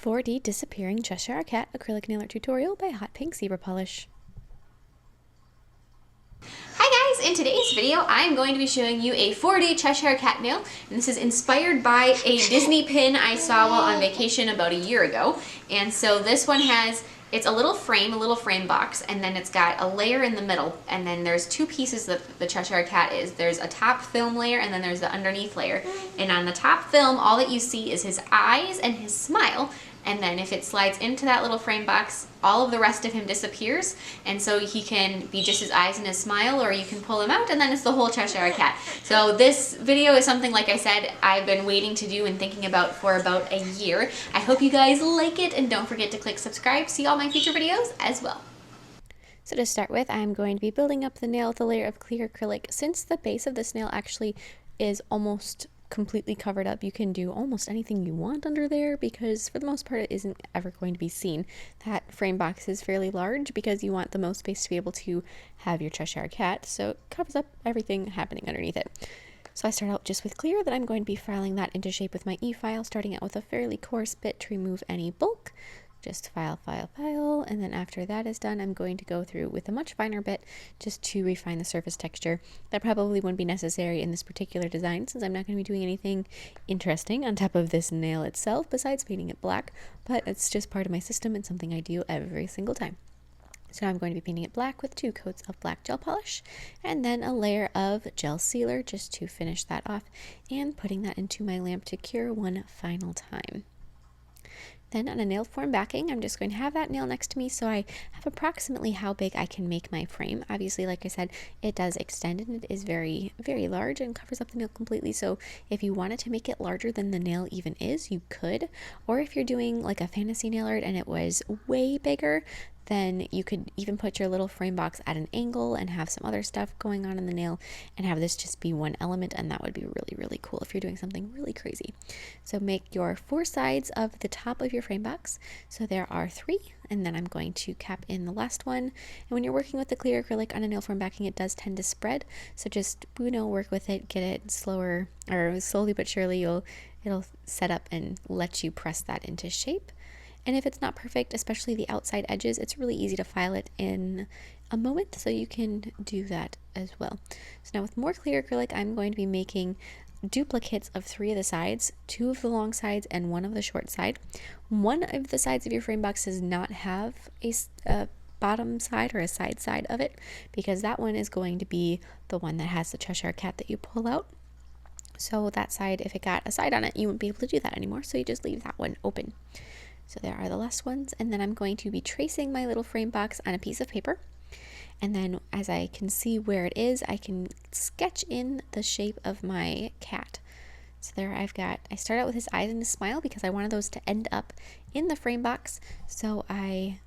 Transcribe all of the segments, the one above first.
4D Disappearing Cheshire Cat Acrylic Nail Art Tutorial by Hotpinkzebrapolish. Hi guys, in today's video I'm going to be showing you a 4D Cheshire Cat nail, and this is inspired by a Disney pin I saw while on vacation about a year ago. And so this one it's a little frame box, and then it's got a layer in the middle, and then there's two pieces that the Cheshire Cat is. There's a top film layer and then there's the underneath layer. And on the top film, all that you see is his eyes and his smile. And then if it slides into that little frame box, all of the rest of him disappears. And so he can be just his eyes and his smile, or you can pull him out and then it's the whole Cheshire Cat. So this video is something, like I said, I've been waiting to do and thinking about for about a year. I hope you guys like it, and don't forget to click subscribe to see all my future videos as well. So to start with, I'm going to be building up the nail with a layer of clear acrylic. Since the base of this nail actually is almost completely covered up, you can do almost anything you want under there, because for the most part it isn't ever going to be seen. That frame box is fairly large because you want the most space to be able to have your Cheshire Cat, so it covers up everything happening underneath it. So I start out just with clear, then I'm going to be filing that into shape with my e-file, starting out with a fairly coarse bit to remove any bulk. Just file, and then after that is done, I'm going to go through with a much finer bit just to refine the surface texture. That probably wouldn't be necessary in this particular design, since I'm not going to be doing anything interesting on top of this nail itself besides painting it black, but it's just part of my system and something I do every single time. So now I'm going to be painting it black with 2 coats of black gel polish, and then a layer of gel sealer just to finish that off, and putting that into my lamp to cure one final time. Then on a nail form backing, I'm just going to have that nail next to me so I have approximately how big I can make my frame. Obviously, like I said, it does extend and it is very, very large and covers up the nail completely. So if you wanted to make it larger than the nail even is, you could. Or if you're doing like a fantasy nail art and it was way bigger, then you could even put your little frame box at an angle and have some other stuff going on in the nail and have this just be one element, and that would be really, really cool if you're doing something really crazy. So make your 4 sides of the top of your frame box. So there are 3, and then I'm going to cap in the last one. And when you're working with the clear acrylic on a nail form backing, it does tend to spread. So just, work with it, get it slower, or slowly but surely it'll set up and let you press that into shape. And if it's not perfect, especially the outside edges, it's really easy to file it in a moment, so you can do that as well. So now with more clear acrylic, I'm going to be making duplicates of 3 of the sides, 2 of the long sides and 1 of the short side. One of the sides of your frame box does not have a bottom side or a side of it, because that one is going to be the one that has the Cheshire Cat that you pull out. So that side, if it got a side on it, you wouldn't be able to do that anymore, so you just leave that one open. So there are the last ones, and then I'm going to be tracing my little frame box on a piece of paper. And then as I can see where it is, I can sketch in the shape of my cat. So there I start out with his eyes and his smile because I wanted those to end up in the frame box. So I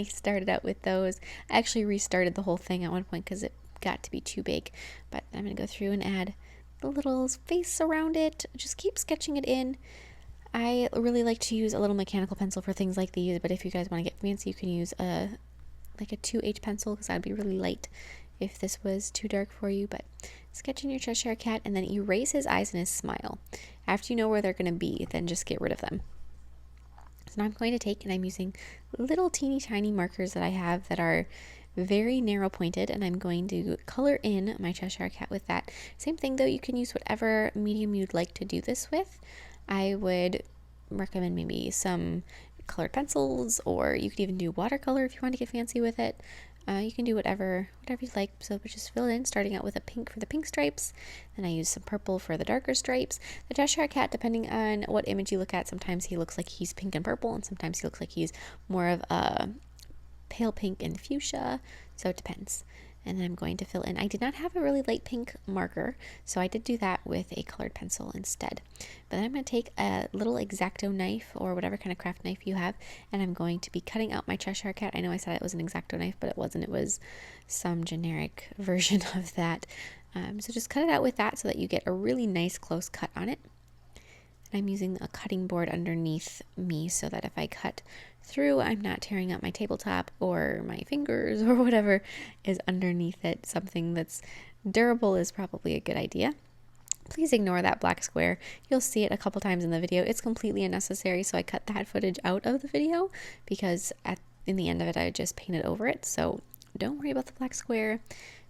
started out with those. I actually restarted the whole thing at one point because it got to be too big. But I'm going to go through and add the little face around it. Just keep sketching it in. I really like to use a little mechanical pencil for things like these, but if you guys want to get fancy, you can use a 2H pencil, because that would be really light if this was too dark for you. But sketch in your Cheshire Cat and then erase his eyes and his smile. After you know where they're going to be, then just get rid of them. So now I'm going to take, and I'm using little teeny tiny markers that I have that are very narrow pointed, and I'm going to color in my Cheshire Cat with that. Same thing though, you can use whatever medium you'd like to do this with. I would recommend maybe some colored pencils, or you could even do watercolor if you want to get fancy with it. You can do whatever you like. So just fill it in, starting out with a pink for the pink stripes. Then I use some purple for the darker stripes. The Cheshire Cat, depending on what image you look at, sometimes he looks like he's pink and purple, and sometimes he looks like he's more of a pale pink and fuchsia. So it depends. And then I'm going to fill in. I did not have a really light pink marker, so I did do that with a colored pencil instead. But then I'm going to take a little X-Acto knife, or whatever kind of craft knife you have, and I'm going to be cutting out my Cheshire Cat. I know I said it was an X-Acto knife, but it wasn't. It was some generic version of that. So just cut it out with that so that you get a really nice close cut on it. I'm using a cutting board underneath me so that if I cut through, I'm not tearing up my tabletop or my fingers or whatever is underneath it. Something that's durable is probably a good idea. Please ignore that black square. You'll see it a couple times in the video. It's completely unnecessary, so I cut that footage out of the video because in the end of it, I just painted over it. So don't worry about the black square.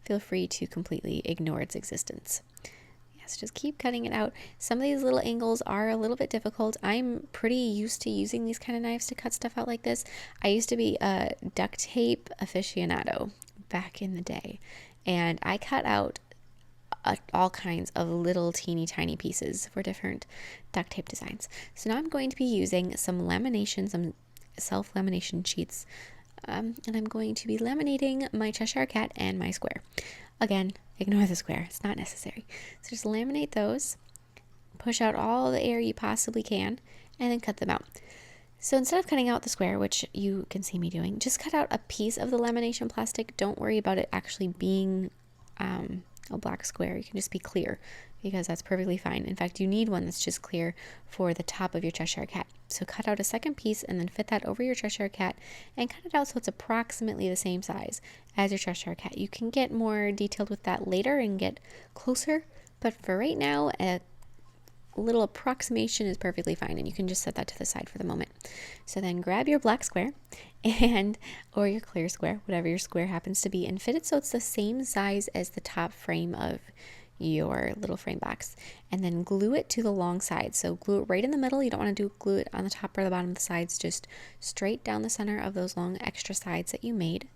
Feel free to completely ignore its existence. Yes, just keep cutting it out. Some of these little angles are a little bit difficult. I'm pretty used to using these kind of knives to cut stuff out like this. I used to be a duct tape aficionado back in the day, and I cut out all kinds of little teeny tiny pieces for different duct tape designs. So now I'm going to be using some lamination, some self-lamination sheets, and I'm going to be laminating my Cheshire Cat and my square. Again, ignore the square, it's not necessary. So just laminate those, push out all the air you possibly can, and then cut them out. So instead of cutting out the square, which you can see me doing, just cut out a piece of the lamination plastic. Don't worry about it actually being a black square. You can just be clear because that's perfectly fine. In fact, you need one that's just clear for the top of your Cheshire Cat. So cut out a second piece and then fit that over your Cheshire Cat and cut it out so it's approximately the same size as your Cheshire Cat. You can get more detailed with that later and get closer, but for right now, a little approximation is perfectly fine, and you can just set that to the side for the moment. So then grab your black square or your clear square, whatever your square happens to be, and fit it so it's the same size as the top frame of your little frame box, and then glue it to the long side. So glue it right in the middle. You don't want to glue it on the top or the bottom of the sides, just straight down the center of those long extra sides that you made.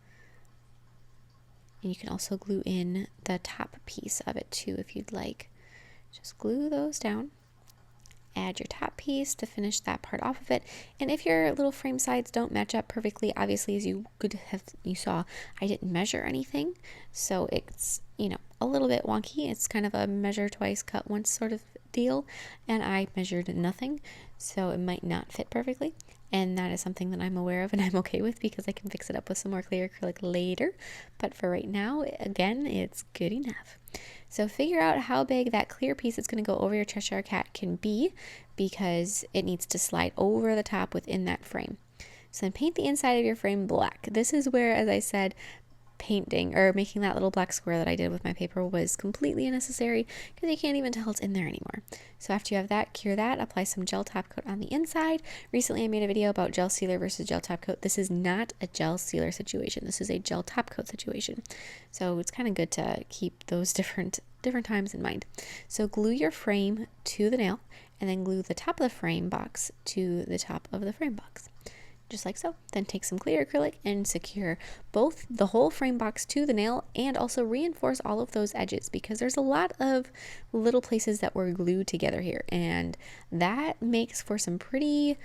And you can also glue in the top piece of it too if you'd like. Just glue those down. Add your top piece to finish that part off of it. And if your little frame sides don't match up perfectly, obviously, as you saw, I didn't measure anything, so it's a little bit wonky. It's kind of a measure twice, cut once sort of deal, and I measured nothing, so it might not fit perfectly. And that is something that I'm aware of and I'm okay with because I can fix it up with some more clear acrylic later. But for right now, again, it's good enough. So figure out how big that clear piece that's going to go over your Cheshire Cat can be because it needs to slide over the top within that frame. So then paint the inside of your frame black. This is where, as I said, painting or making that little black square that I did with my paper was completely unnecessary because you can't even tell it's in there anymore. So after you have that, cure that, apply some gel top coat on the inside. Recently I made a video about gel sealer versus gel top coat. This is not a gel sealer situation. This is a gel top coat situation. So it's kind of good to keep those different times in mind. So glue your frame to the nail and then glue the top of the frame box to the top of the frame box. Just like so. Then take some clear acrylic and secure both the whole frame box to the nail and also reinforce all of those edges because there's a lot of little places that were glued together here, and that makes for some pretty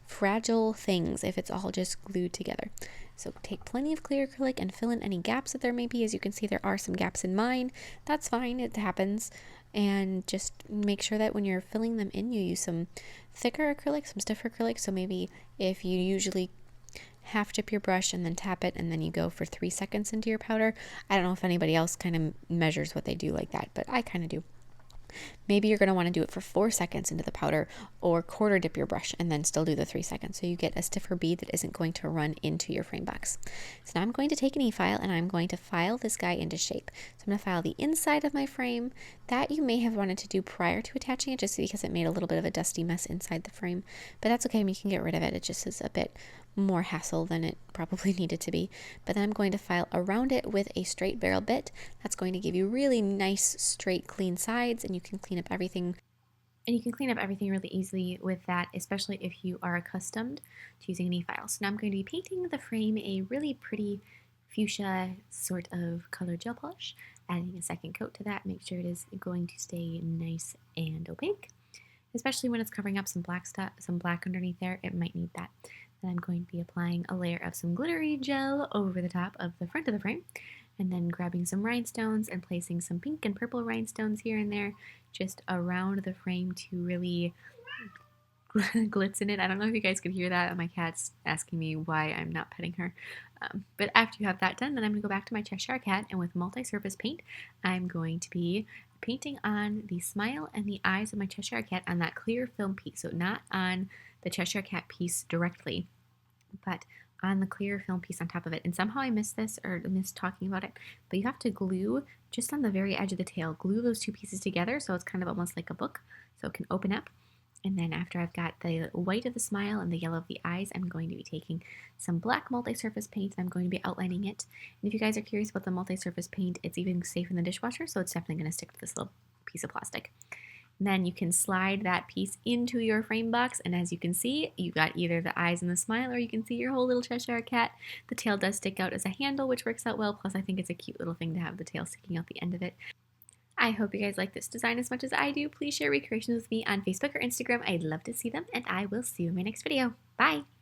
fragile things if it's all just glued together. So take plenty of clear acrylic and fill in any gaps that there may be. As you can see, there are some gaps in mine. That's fine, it happens. And just make sure that when you're filling them in, you use some thicker acrylic, some stiffer acrylic. So maybe if you usually half dip your brush and then tap it and then you go for 3 seconds into your powder. I don't know if anybody else kind of measures what they do like that, but I kind of do. Maybe you're going to want to do it for 4 seconds into the powder or quarter dip your brush and then still do the 3 seconds so you get a stiffer bead that isn't going to run into your frame box. So now I'm going to take an e-file and I'm going to file this guy into shape. So I'm going to file the inside of my frame. That you may have wanted to do prior to attaching it just because it made a little bit of a dusty mess inside the frame, but that's okay. You can get rid of it. It just is a bit more hassle than it probably needed to be. But then I'm going to file around it with a straight barrel bit. That's going to give you really nice, straight, clean sides, and you can clean up everything. And you can clean up everything really easily with that, especially if you are accustomed to using an e-file. So now I'm going to be painting the frame a really pretty fuchsia sort of color gel polish, adding a second coat to that. Make sure it is going to stay nice and opaque, especially when it's covering up some black stuff, some black underneath there. It might need that. Then I'm going to be applying a layer of some glittery gel over the top of the front of the frame, and then grabbing some rhinestones and placing some pink and purple rhinestones here and there just around the frame to really glitz in it. I don't know if you guys could hear that. My cat's asking me why I'm not petting her. But after you have that done, then I'm going to go back to my Cheshire Cat, and with multi-surface paint, I'm going to be painting on the smile and the eyes of my Cheshire Cat on that clear film piece. So not on the Cheshire Cat piece directly, but on the clear film piece on top of it. And somehow I missed this or missed talking about it, but you have to glue just on the very edge of the tail, glue those two pieces together so it's kind of almost like a book so it can open up. And then after I've got the white of the smile and the yellow of the eyes, I'm going to be taking some black multi-surface paint and I'm going to be outlining it. And if you guys are curious about the multi-surface paint, it's even safe in the dishwasher, so it's definitely going to stick to this little piece of plastic. And then you can slide that piece into your frame box, and as you can see, you got either the eyes and the smile, or you can see your whole little Cheshire Cat. The tail does stick out as a handle, which works out well, plus I think it's a cute little thing to have the tail sticking out the end of it. I hope you guys like this design as much as I do. Please share recreations with me on Facebook or Instagram. I'd love to see them, and I will see you in my next video. Bye!